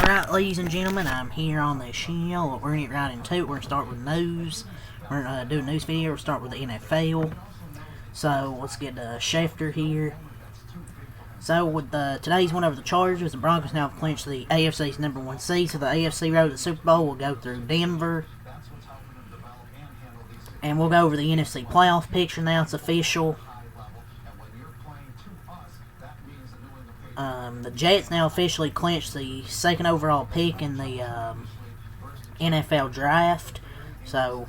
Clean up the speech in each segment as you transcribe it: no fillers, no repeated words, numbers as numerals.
Alright, ladies and gentlemen, I'm here on the channel. We're going to get right into it. We're going to start with news. We're going to do a news video. We'll start with the NFL. So, let's get Schefter here. So, with today's win over the Chargers, the Broncos now have clinched the AFC's #1 seed. So, the AFC road to the Super Bowl will go through Denver. And we'll go over the NFC playoff picture now. It's official. The Jets now officially clinched the second overall pick in the NFL draft. So,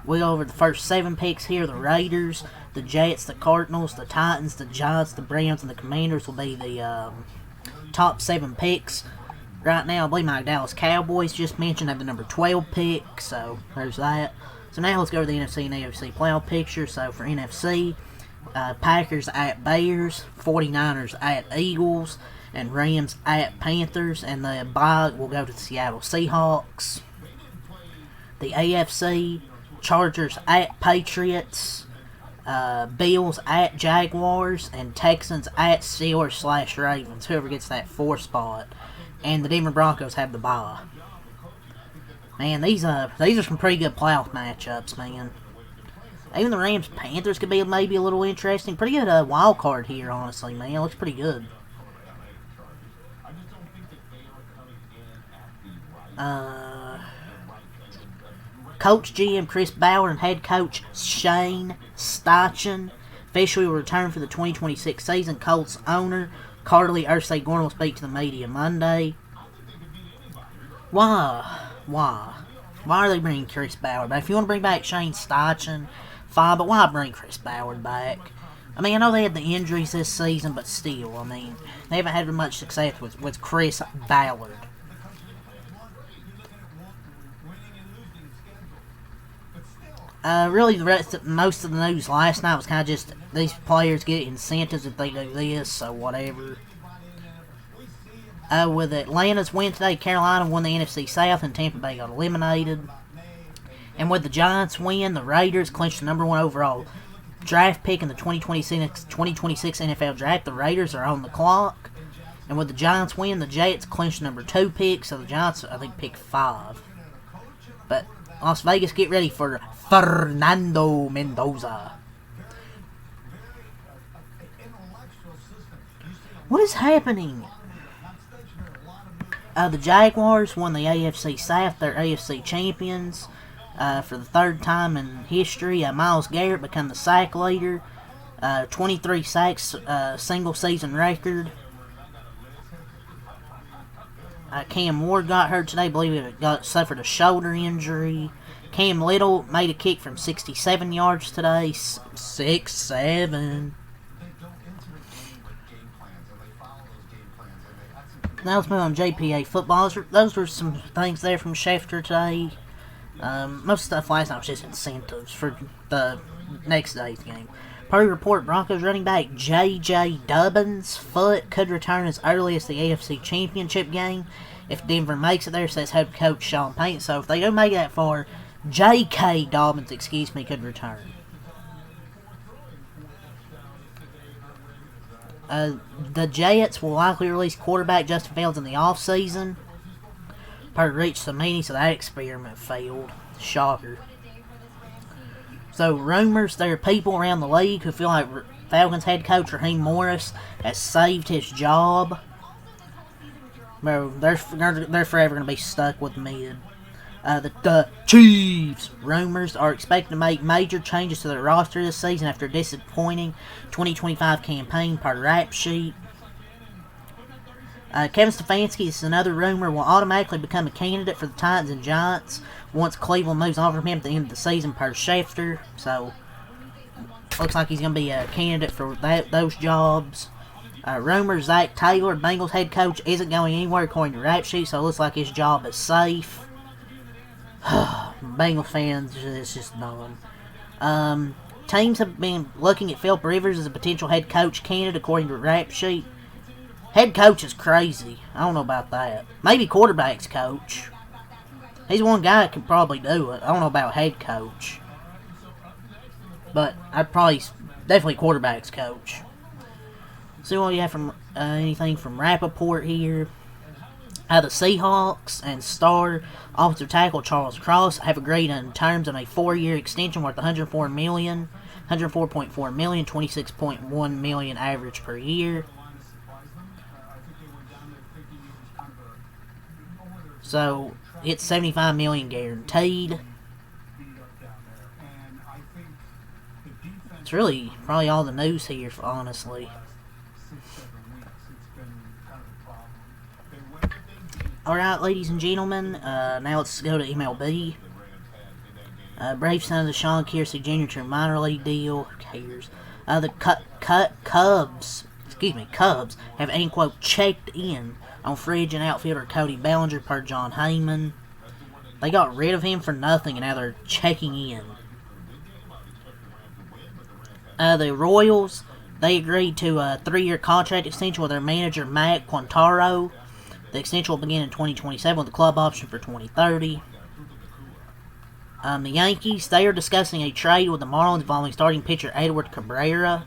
we'll go over the first 7 picks here. The Raiders, the Jets, the Cardinals, the Titans, the Giants, the Browns, and the Commanders will be the top 7 picks. Right now, I believe my Dallas Cowboys just mentioned have the number 12 pick. So, there's that. So, now let's go to the NFC and AFC playoff picture. So, for NFC, Packers at Bears, 49ers at Eagles, and Rams at Panthers, and the bye will go to the Seattle Seahawks. The AFC, Chargers at Patriots, Bills at Jaguars, and Texans at Steelers/Ravens, whoever gets that 4th spot. And the Denver Broncos have the bye. Man, these are some pretty good playoff matchups, man. Even the Rams-Panthers could be maybe a little interesting. Pretty good wild card here, honestly, man. It looks pretty good. Coach GM Chris Bauer and head coach Shane Steichen officially will return for the 2026 season. Colts owner Carly Ursay-Gorn will speak to the media Monday. Why are they bringing Chris Bauer back? If you want to bring back Shane Steichen, fine, but why bring Chris Bauer back? I mean, I know they had the injuries this season, but still, I mean, they haven't had much success with Chris Ballard. Really, most of the news last night was kind of just these players get incentives if they do this, so whatever. With Atlanta's win today, Carolina won the NFC South and Tampa Bay got eliminated. And with the Giants win, the Raiders clinched the #1 overall draft pick in the 2026 NFL draft. The Raiders are on the clock. And with the Giants win, the Jets clinched the #2 pick, so the Giants, I think, pick 5. But Las Vegas, get ready for Fernando Mendoza. What is happening? The Jaguars won the AFC South. They're AFC champions for the 3rd time in history. Myles Garrett became the sack leader. 23 sacks, single season record. Cam Ward got hurt today. I believe he suffered a shoulder injury. Cam Little made a kick from 67 yards today. 6-7. Now let's move on to JPA football. Those were some things there from Schefter today. Most stuff last night was just incentives for the next day's game. Per report, Broncos running back J.J. Dobbins' foot could return as early as the AFC Championship game if Denver makes it there, says head coach Sean Payton. So if they don't make it that far, J.K. Dobbins, could return. The Jets will likely release quarterback Justin Fields in the offseason. Per Rich Samini, so that experiment failed. Shocker. So, rumors, there are people around the league who feel like Falcons head coach Raheem Morris has saved his job. Bro, they're forever going to be stuck with mid. The Chiefs, rumors, are expected to make major changes to their roster this season after a disappointing 2025 campaign, per Rap Sheet. Kevin Stefanski, this is another rumor, will automatically become a candidate for the Titans and Giants once Cleveland moves on from him at the end of the season, per Schefter. So, looks like he's going to be a candidate for those jobs. Rumors, Zach Taylor, Bengals head coach, isn't going anywhere according to Rap Sheet, so it looks like his job is safe. Bengals fans, it's just dumb. Teams have been looking at Philip Rivers as a potential head coach candidate according to Rap Sheet. Head coach is crazy. I don't know about that. Maybe quarterback's coach. He's one guy that can probably do it. I don't know about head coach. But I'd probably, definitely quarterback's coach. See what you have from anything from Rappaport here. The Seahawks and star offensive tackle Charles Cross have agreed in terms of a 4-year extension worth $104.4 million, $26.1 million average per year. So it's $75 million guaranteed. It's really probably all the news here, honestly. Alright, ladies and gentlemen, now let's go to MLB. Braves signed Deshaun Kiersey Jr. to a minor league deal. Who cares? The Cubs have, end quote, checked in on free agent outfielder Cody Bellinger per John Heyman. They got rid of him for nothing, and now they're checking in. The Royals, they agreed to a 3-year contract extension with their manager Matt Quintero. The extension will begin in 2027 with a club option for 2030. The Yankees, they are discussing a trade with the Marlins involving starting pitcher Edward Cabrera.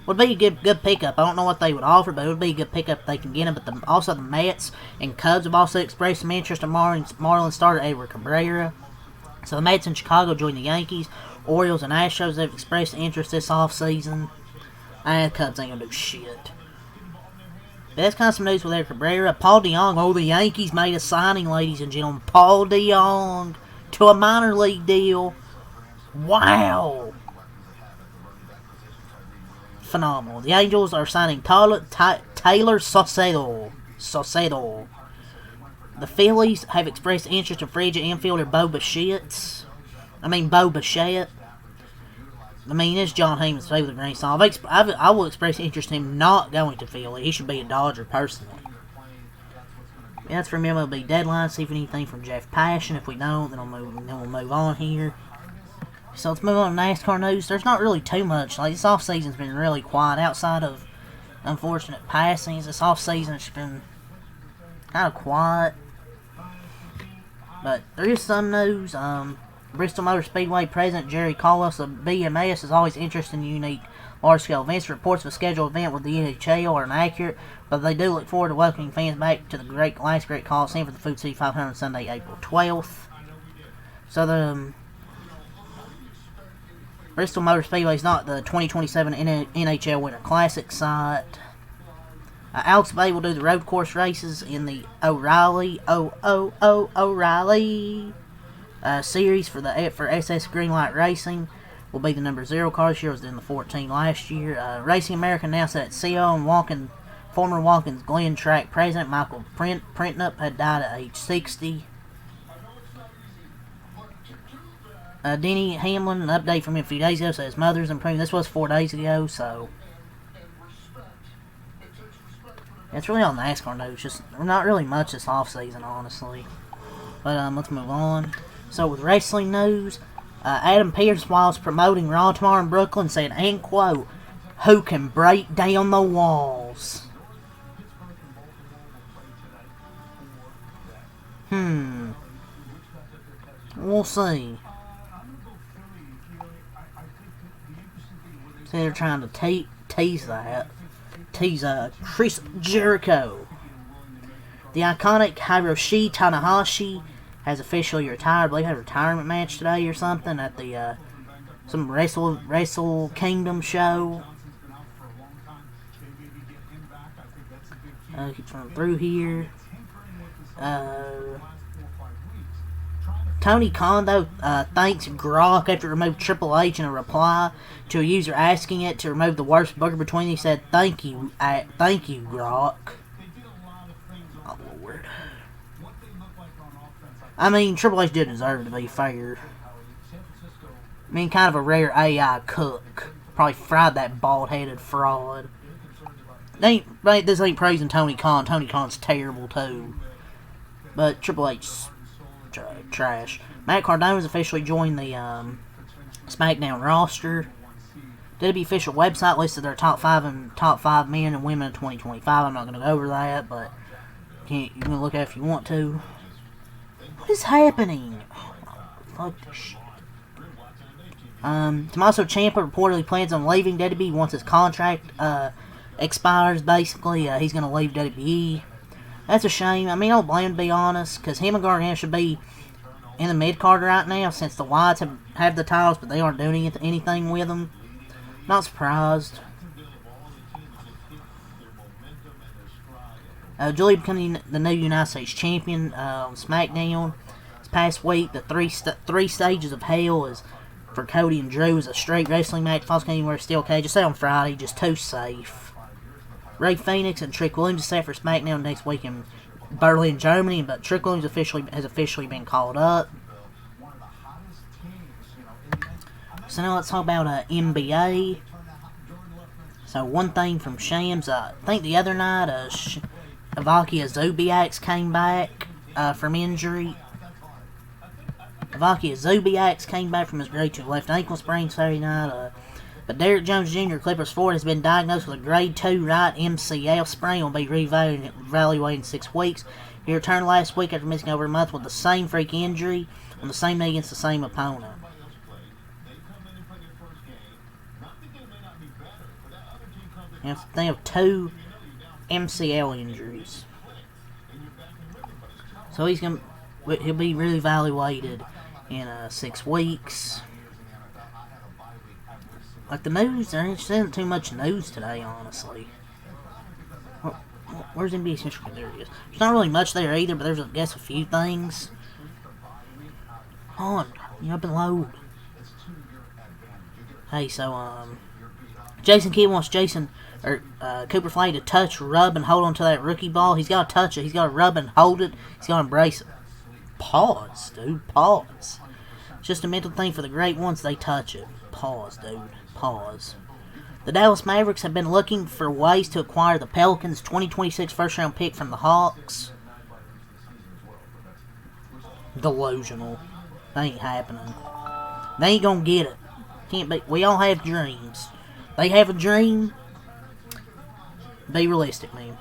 Would be a good pickup. I don't know what they would offer, but it would be a good pickup if they can get him. But also the Mets and Cubs have also expressed some interest in Marlins starter Edward Cabrera. So the Mets in Chicago joined the Yankees. Orioles and Astros have expressed interest this offseason. And the Cubs ain't gonna do shit. But that's kind of some news with Edward Cabrera. Paul DeJong. Oh, the Yankees made a signing, ladies and gentlemen. Paul DeJong to a minor league deal. Wow. Phenomenal. The Angels are signing Taylor Saucedo. The Phillies have expressed interest in free agent infielder Bo Bichette. It's John Heyman's favorite grain salt. I will express interest in him not going to Philly. He should be a Dodger personally. That's from MLB deadline. See if anything from Jeff Passion. If we don't, then we'll move on here. So let's move on to NASCAR news. There's not really too much. Like, this off season's been really quiet outside of unfortunate passings. This off season's been kind of quiet. But there is some news. Bristol Motor Speedway President Jerry Caldwell said BMS is always interested in unique large-scale events. Reports of a scheduled event with the NHL are inaccurate, but they do look forward to welcoming fans back to the last great Coliseum for the Food City 500 Sunday, April 12th. So the Bristol Motor Speedway is not the 2027 NHL Winter Classic site. Alex Bay will do the road course races in the O'Reilly series for SS Greenlight Racing. Will be the number 0 car this year. Was in the 14 last year. Racing America announced that CEO and former Watkins Glen track president Michael Printnup had died at age 60. Denny Hamlin, an update from him a few days ago, said his mother's improving. This was 4 days ago, so it's really all NASCAR news. Just not really much this off season, honestly. But let's move on. So with wrestling news, Adam Pearce, whilst promoting Raw tomorrow in Brooklyn, said, end quote, "Who can break down the walls?" We'll see. So they're trying to tease Chris Jericho. The iconic Hiroshi Tanahashi has officially retired. I believe had a retirement match today or something at the some Wrestle Kingdom show. Keep running through here. Tony Khan, though, thanks Grok after it removed Triple H in a reply to a user asking it to remove the worst booger between them. He said, thank you, Grok. Oh, Lord. I mean, Triple H did deserve to be fair. I mean, kind of a rare AI cook. Probably fried that bald-headed fraud. This ain't praising Tony Khan. Tony Khan's terrible, too. But Triple H's trash. Matt Cardona's officially joined the SmackDown roster. WWE official website listed their top 5 men and women in 2025. I'm not going to go over that, but you can look at it if you want to. What is happening? Fuck this shit. Tommaso Ciampa reportedly plans on leaving WWE once his contract expires. Basically, he's going to leave WWE. That's a shame. I mean, I don't blame him, to be honest, because him and Gargano should be in the mid-card right now, since the Wyatts have the titles, but they aren't doing anything with them. Not surprised. Julie becoming the new United States Champion on SmackDown this past week. The three stages of hell is for Cody and Drew is a straight wrestling match. Falls Count Anywhere Steel Cage. Just set on Friday, just too safe. Ray Phoenix and Trick Williams is set for SmackDown next week in Berlin, Germany, but Trick Williams has officially been called up. So now let's talk about NBA. So one thing from Shams, I think the other night, Avakia Zubiaks came back from injury. Avakia Zubiaks came back from his grade 2 left ankle sprain Saturday night. But Derrick Jones Jr., Clippers forward, has been diagnosed with a grade 2 right MCL sprain and will be reevaluated in 6 weeks. He returned last week after missing over a month with the same freak injury on the same day against the same opponent. They have 2 MCL injuries. So he'll be really evaluated in 6 weeks. Like the news, there isn't too much news today, honestly. Where's NBA Central? There it is. There's not really much there either, but there's, I guess, a few things. Hold on, you up and load. Hey, so Jason Kidd wants Cooper Flay to touch, rub, and hold onto that rookie ball. He's got to touch it. He's got to rub and hold it. He's got to embrace it. Pause, dude. Pause. It's just a mental thing for the great ones. They touch it. Pause, dude. Pause. The Dallas Mavericks have been looking for ways to acquire the Pelicans' 2026 first-round pick from the Hawks. Delusional. That ain't happening. They ain't gonna get it. Can't be. We all have dreams. They have a dream. Be realistic, man.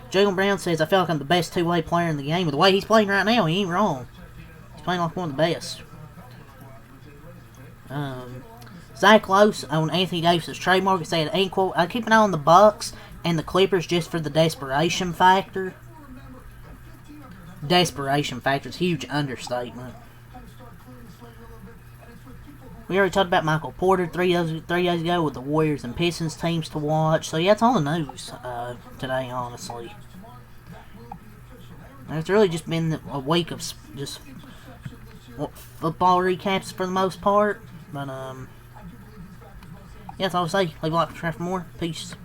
Jaylen Brown says, I feel like I'm the best two-way player in the game. With the way he's playing right now, he ain't wrong. He's playing like one of the best. Zach Lowe on Anthony Davis' trademark said, ain't quote, I keep an eye on the Bucks and the Clippers just for the desperation factor. Desperation factor is a huge understatement. We already talked about Michael Porter three days ago with the Warriors and Pistons teams to watch. So yeah, it's all the news today, honestly. And it's really just been a week of just football recaps for the most part. But yeah, that's all I'll say. Leave a like, subscribe for more. Peace.